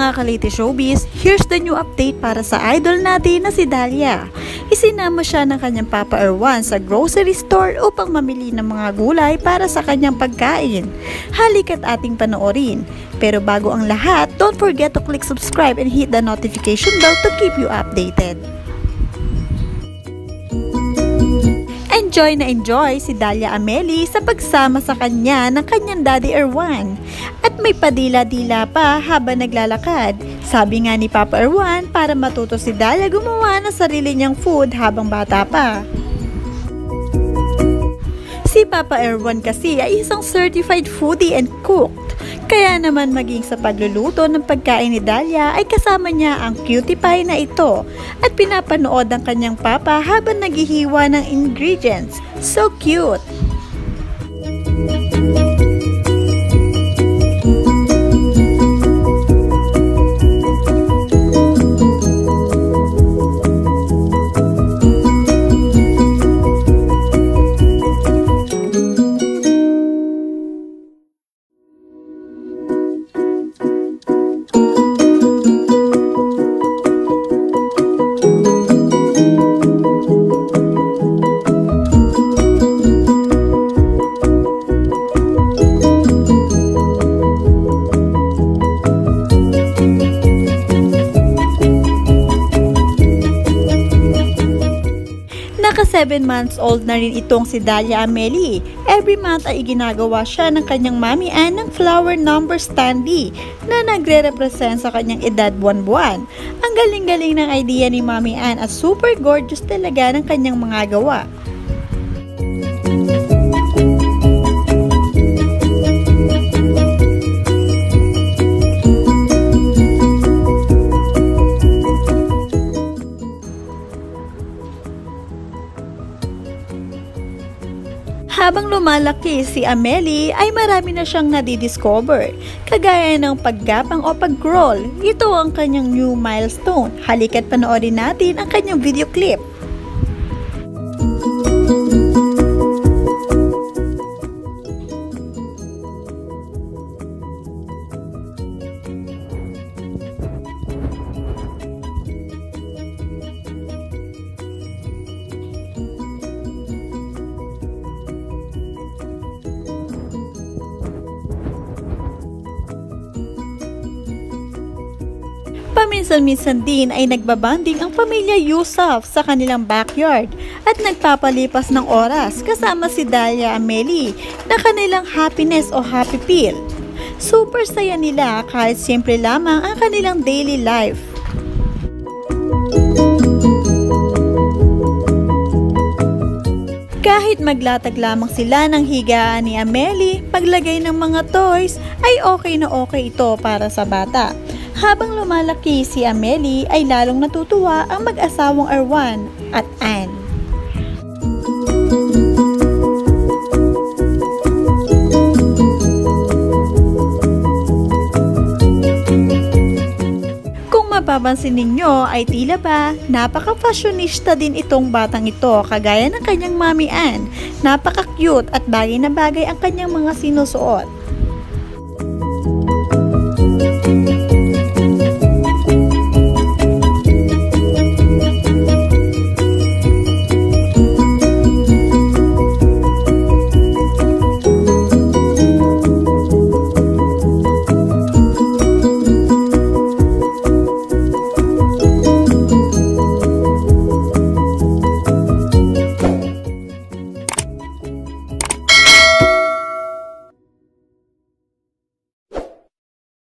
mga kalite showbiz, here's the new update para sa idol natin na si Dalia. Isinama siya ng kanyang Papa Erwan sa grocery store upang mamili ng mga gulay para sa kanyang pagkain. Halika't ating panoorin. Pero bago ang lahat, don't forget to click subscribe and hit the notification bell to keep you updated. Enjoy si Dalia Ameli sa pagsama sa kanya ng kanyang Daddy Erwan. At may padila-dila pa habang naglalakad. Sabi nga ni Papa Erwan para matuto si Dalia gumawa ng sarili niyang food habang bata pa. Si Papa Erwan kasi ay isang certified foodie and cook. Kaya naman maging sa pagluluto ng pagkain ni Dalia ay kasama niya ang cutie pie na ito at pinapanood ang kanyang papa habang naghihiwa ng ingredients. So cute! Naka 7 months old na rin itong si Dalia Ameli. Every month ay ginagawa siya ng kanyang Mami Ann ng flower number standee na nagre-represent sa kanyang edad buwan-buwan. Ang galing-galing ng idea ni Mami Ann at super gorgeous talaga ng kanyang mga gawa. Habang lumalaki si Ameli ay marami na siyang nadidiscover, kagaya ng paggapang o pag-crawl. Ito ang kanyang new milestone. Halika't panoorin natin ang kanyang video clip. Paminsan-minsan din ay nagbabanding ang pamilya Yusuf sa kanilang backyard at nagpapalipas ng oras kasama si Dalia Ameli na kanilang happiness o happy pill. Super saya nila kahit simple lamang ang kanilang daily life. Kahit maglatag lamang sila ng higaan ni Ameli, paglagay ng mga toys ay okay na okay ito para sa bata. Habang lumalaki si Ameli ay lalong natutuwa ang mag-asawang Erwan at Ann. Kung mapapansin ninyo ay tila ba napaka-fashionista din itong batang ito kagaya ng kanyang Mami Ann. Napaka-cute at bagay na bagay ang kanyang mga sinusuot.